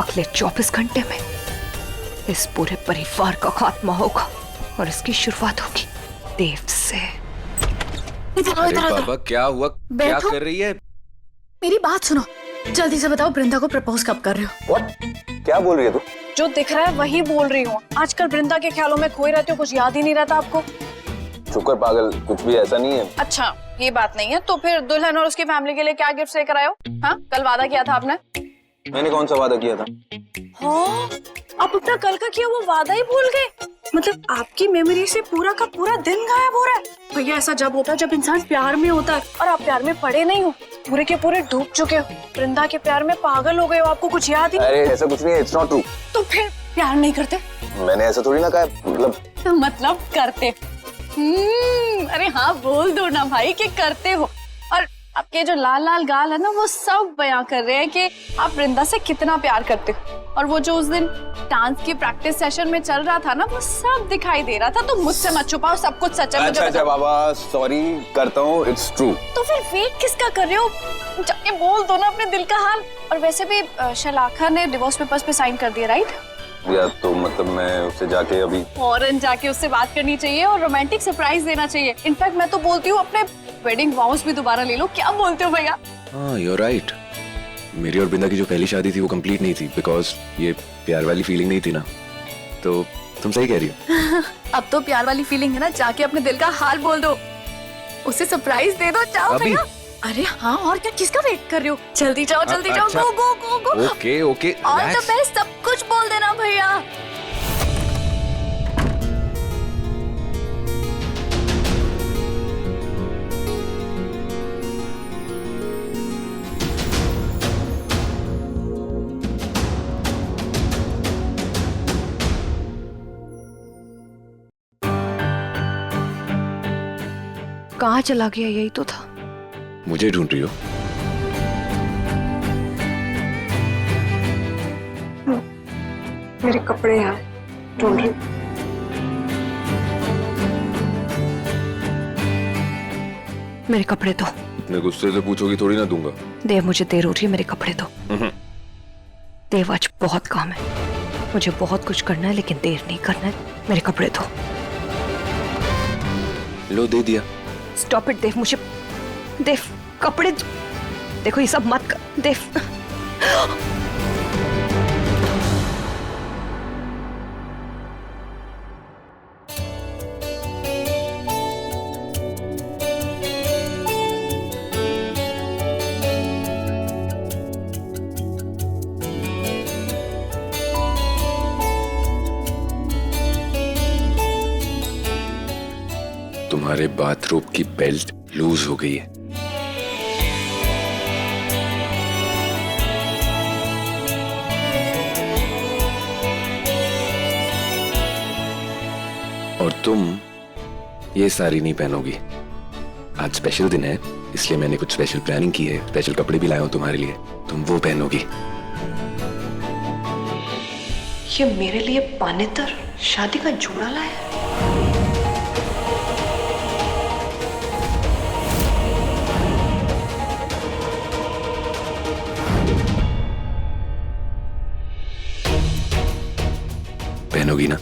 अगले 24 घंटे में इस पूरे परिवार का खात्मा होगा और इसकी शुरुआत होगी देव से। अरे बाबा क्या हुआ, क्या कर रही है? मेरी बात सुनो, जल्दी से बताओ वृंदा को प्रपोज कब कर रहे हो? What? क्या बोल रही है तू? जो दिख रहा है वही बोल रही हूँ। आजकल वृंदा के ख्यालों में खोए रहते हो, कुछ याद ही नहीं रहता आपको। शुक्र पागल, कुछ भी ऐसा नहीं है। अच्छा ये बात नहीं है तो फिर दुल्हन और उसकी फैमिली के लिए क्या गिफ्ट लेकर आए हो? हाँ कल वादा किया था आपने। मैंने कौन सा वादा किया था? हाँ आप अपना कल का किया वो वादा ही भूल गए। मतलब आपकी मेमोरी से पूरा का पूरा दिन गायब हो रहा है। भैया ऐसा जब होता है जब इंसान प्यार में होता है, और आप प्यार में पड़े नहीं हो, पूरे के पूरे डूब चुके हो, वृंदा के प्यार में पागल हो गए हो, आपको कुछ याद ही नहीं। अरे ऐसा कुछ नहीं है, इट्स नॉट ट्रू। तो फिर प्यार नहीं करते? मैंने ऐसा थोड़ी ना कहा, मतलब करते। अरे हाँ बोल दो ना भाई कि करते हो। और आपके जो लाल लाल गाल है ना वो सब बयां कर रहे हैं कि आप वृंदा से कितना प्यार करते हो। और वो जो उस दिन डांस की प्रैक्टिस सेशन में चल रहा था ना वो सब दिखाई दे रहा था। तो मुझसे मत छुपाओ, सब कुछ सच है। अच्छा बाबा सॉरी, करता हूँ, इट्स ट्रू। तो फिर वेट किसका कर रहे हो? जाके बोल दो ना अपने दिल का हाल। और वैसे भी शलाखा ने डिवोर्स पेपर्स पे साइन कर दिया, राइट? या तो मतलब मैं उससे जाके अभी फौरन जाके उससे बात करनी चाहिए और रोमांटिक सरप्राइज देना चाहिए। इनफैक्ट मैं तो बोलती हूँ अपने वेडिंग वाउस भी दोबारा ले लो। क्या बोलते हो भैया? हाँ यू आर राइट। मेरी और बिंदा की जो पहली शादी थी वो कंप्लीट नहीं थी बिकॉज ये प्यार वाली फीलिंग नहीं थी ना। तो तुम सही कह रही हो। अब तो प्यार वाली फीलिंग है ना, जाके अपने दिल का हाल बोल दो, उसे सरप्राइज दे दो। जाओ भैया। अरे हाँ और क्या, किसका वेट कर रहे हो? जल्दी जाओ जल्दी जाओ। Go go go go. Okay okay all the best, सब कुछ बोल देना भैया। कहाँ चला गया? यही तो था। मुझे ढूंढ रही हो? मेरे कपड़े यहाँ ढूंढ रही। मेरे कपड़े दो। इतने गुस्से से पूछोगी थोड़ी ना दूंगा। देव मुझे देर हो रही है, मेरे कपड़े दो। देव आज बहुत काम है, मुझे बहुत कुछ करना है लेकिन देर नहीं करना है। मेरे कपड़े दो। लो दे दिया। स्टॉप इट देव, मुझे देव कपड़े देखो, ये सब मत कर देव। तुम्हारे बाथरूम की बेल्ट लूज हो गई है। और तुम ये साड़ी नहीं पहनोगी। आज स्पेशल दिन है इसलिए मैंने कुछ स्पेशल प्लानिंग की है। स्पेशल कपड़े भी लाया हूं तुम्हारे लिए, तुम वो पहनोगी। ये मेरे लिए पानेतर शादी का जोड़ा लाया। पहनोगी ना?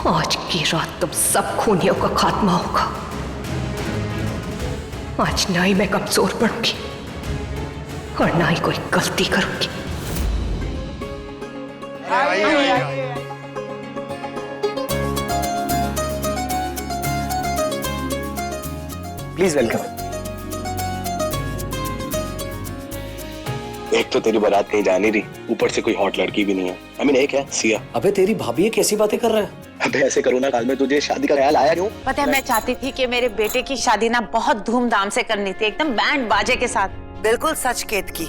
आज की रात तुम सब खूनियों का खात्मा होगा। आज ना ही मैं कमजोर पड़ूंगी और ना ही कोई गलती करूंगी। Please welcome. एक तो तेरी बारात कहीं जा नहीं रही, ऊपर से कोई हॉट लड़की भी नहीं है। आई मीन एक है सिया। अबे तेरी भाभी ये कैसी बातें कर रहा है? अबे ऐसे कोरोना काल में तुझे शादी का ख्याल आया क्यों? पता है मैं चाहती थी कि मेरे बेटे की शादी ना बहुत धूमधाम से करनी थी, एकदम बैंड बाजे के साथ। बिल्कुल सच केत की।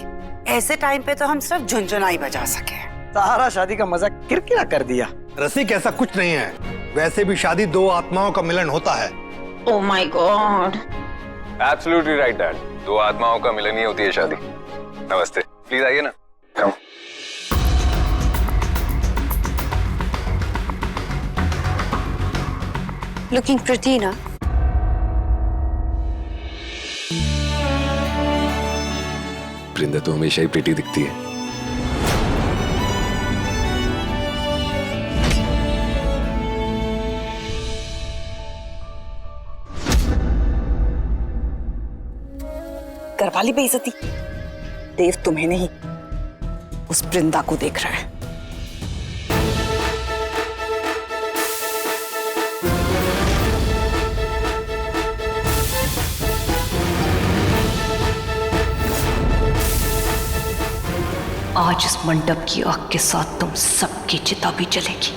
ऐसे टाइम पे तो हम सिर्फ झुनझुना ही बजा सके। सारा शादी का मजा किरकिरा कर दिया। रसिक ऐसा कुछ नहीं है। वैसे भी शादी दो आत्माओं का मिलन होता है। Oh my God. Absolutely right dad, दो आत्माओं का मिलन ही होती है शादी। नमस्ते, प्लीज आइए ना। कम। लुकिंग प्रिटी ना? वृंदा तो हमेशा ही प्रिटी दिखती है। करवा ली बेइज्जती। देव तुम्हें नहीं, उस वृंदा को देख रहा है। आज इस मंडप की आग के साथ तुम सबकी चिता भी जलेगी।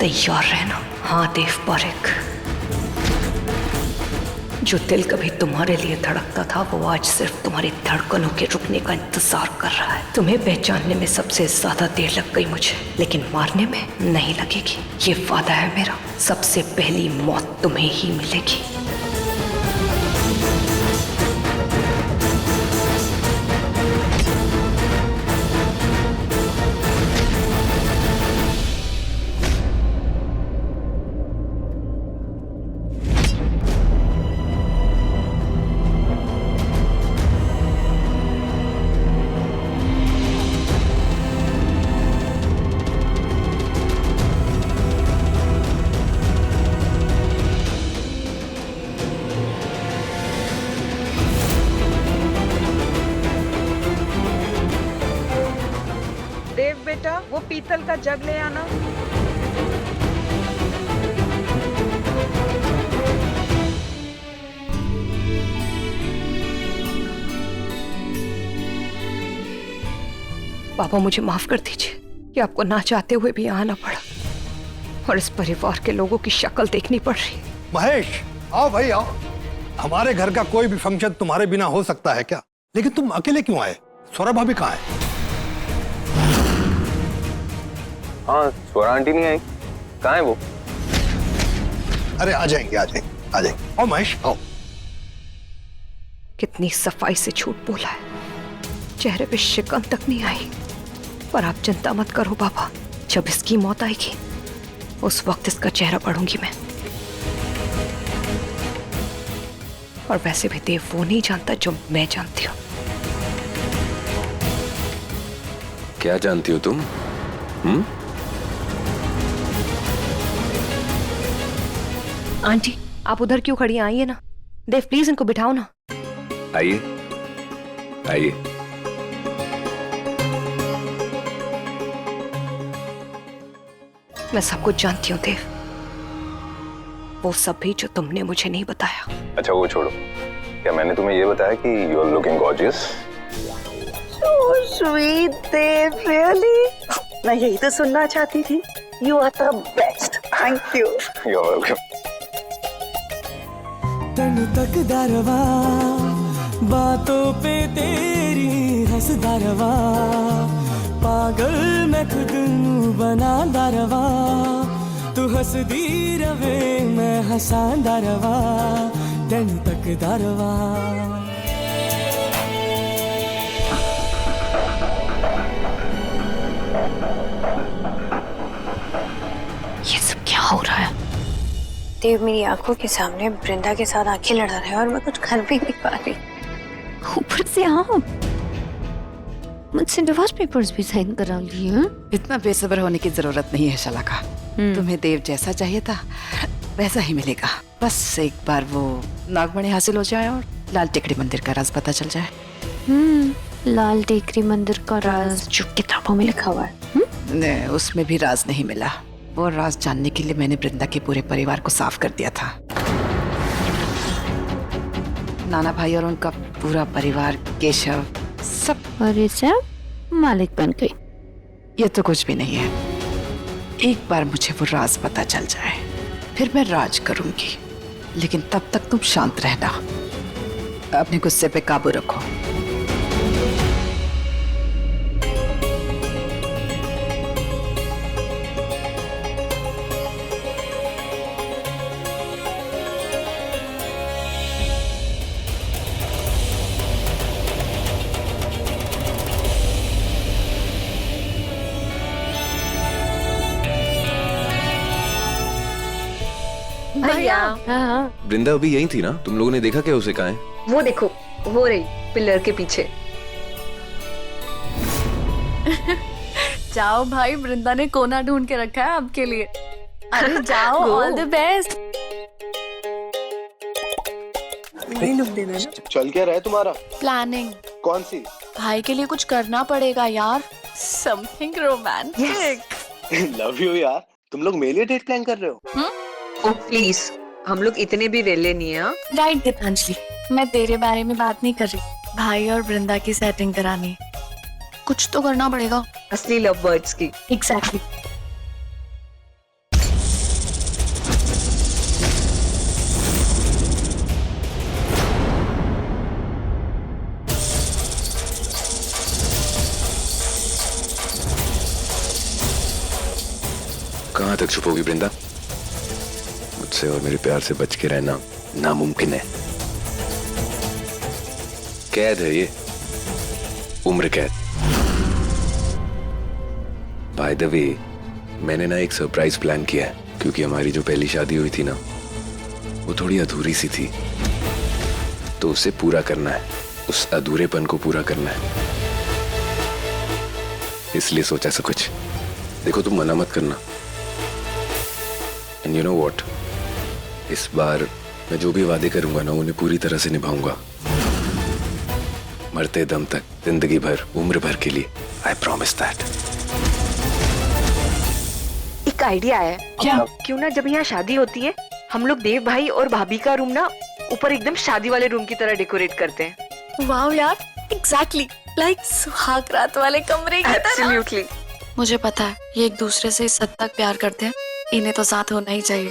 तैयार रहना। हाँ देव पारेख, जो दिल कभी तुम्हारे लिए धड़कता था वो आज सिर्फ तुम्हारी धड़कनों के रुकने का इंतजार कर रहा है। तुम्हें पहचानने में सबसे ज्यादा देर लग गई मुझे, लेकिन मारने में नहीं लगेगी। ये वादा है मेरा, सबसे पहली मौत तुम्हें ही मिलेगी। देव बेटा, वो पीतल का जग ले आना। पापा मुझे माफ कर दीजिए कि आपको ना चाहते हुए भी आना पड़ा और इस परिवार के लोगों की शक्ल देखनी पड़ रही। महेश, आओ भाई आओ। हमारे घर का कोई भी फंक्शन तुम्हारे बिना हो सकता है क्या? लेकिन तुम अकेले क्यों आए? स्वरा भाभी कहाँ है? हाँ, स्वरा आंटी नहीं आई। कहाँ है वो? अरे आ जाएंगे आ जाएंगे आ जाएंगे। आओ महेश आओ। कितनी सफाई से झूठ बोला है, चेहरे पे शिकन तक नहीं आई। पर आप चिंता मत करो पापा, जब इसकी मौत आएगी उस वक्त इसका चेहरा पढ़ूंगी मैं। और वैसे भी देव वो नहीं जानता जो मैं जानती हूँ। क्या जानती हो तुम? आंटी आप उधर क्यों खड़ी हैं? आइए ना। देव प्लीज इनको बिठाओ ना। आइए आइए। मैं सब कुछ जानती हूँ देव, वो सब भी जो तुमने मुझे नहीं बताया। अच्छा वो छोड़ो, क्या मैंने तुम्हें ये बताया कि you are looking gorgeous? So sweet, Dev, really? मैं यही तो सुनना चाहती थी। You are the best. Thank you. You're welcome. तन तक दरवा बातों पे तेरी हंस दरवा, पागल मैं खुद नू बना दरवा, तू हंस दी रवे मैं हंसा दरवा, तन तक दरवा। ये सब क्या हो रहा है? देव मेरी आंखों के सामने वृंदा के साथ आंखें लड़ा रहे हैं और मैं कुछ कर भी नहीं पा रही। ऊपर से आप मुझसे डिवोर्स पेपर्स भी साइन करा लिए। इतना बेसब्र होने की जरूरत नहीं है शलाका। तुम्हें देव जैसा चाहिए था वैसा ही मिलेगा। बस एक बार वो नागमणि हासिल हो जाए और लाल टेकड़ी मंदिर का राज पता चल जाए। लाल टेकरी मंदिर का राज जो किताबों में लिखा हुआ है। उसमें भी राज नहीं मिला। वो राज जानने के लिए मैंने वृंदा के पूरे परिवार को साफ कर दिया था। नाना भाई और उनका पूरा परिवार, केशव, सब। और इसे मालिक बन गई। ये तो कुछ भी नहीं है। एक बार मुझे वो राज पता चल जाए फिर मैं राज करूंगी, लेकिन तब तक तुम शांत रहना, अपने गुस्से पे काबू रखो। भैया। वृंदा अभी यही थी ना, तुम लोगों ने देखा क्या उसे? कहाँ है? वो देखो, वो रही पिलर के पीछे। जाओ भाई, वृंदा ने कोना ढूंढ के रखा है आपके लिए। अरे जाओ, ऑल द बेस्ट। चल क्या रहा है तुम्हारा? प्लानिंग। कौन सी? भाई के लिए कुछ करना पड़ेगा यार, समथिंग रोमांटिक। लव यू यार। तुम लोग मेरे लिए डेट प्लान कर रहे हो? ओ प्लीज, हम लोग इतने भी वेले नहीं है। राइट गीतांजलि, मैं तेरे बारे में बात नहीं कर रही, भाई और वृंदा की सेटिंग करानी। कुछ तो करना पड़ेगा। असली लव बर्ड्स की। एग्जैक्टली। कहाँ तक छुपोगी वृंदा? मुझसे और मेरे प्यार से बच के रहना नामुमकिन है। कैद है ये, उम्र कैद। बाय द वे, मैंने ना एक सरप्राइज प्लान किया है, क्योंकि हमारी जो पहली शादी हुई थी ना, वो थोड़ी अधूरी सी थी, तो उसे पूरा करना है, उस अधूरेपन को पूरा करना है। इसलिए सोचा सब कुछ। देखो, तुम मना मत करना। एंड यू नो व्हाट, इस बार मैं जो भी वादे करूंगा ना, उन्हें पूरी तरह से निभाऊंगा, मरते दम तक, जिंदगी भर, उम्र भर के लिए। I promise that. एक आइडिया है। क्या? क्यों ना जब यहाँ शादी होती है, हम लोग देव भाई और भाभी का रूम ना ऊपर एकदम शादी वाले रूम की तरह डेकोरेट करते हैं। वाह यार, एग्जैक्टली लाइक सुहाग रात वाले कमरे की तरह। एब्सोल्युटली। मुझे पता है ये एक दूसरे से इस हद तक प्यार करते हैं, इन्हें तो साथ होना ही चाहिए।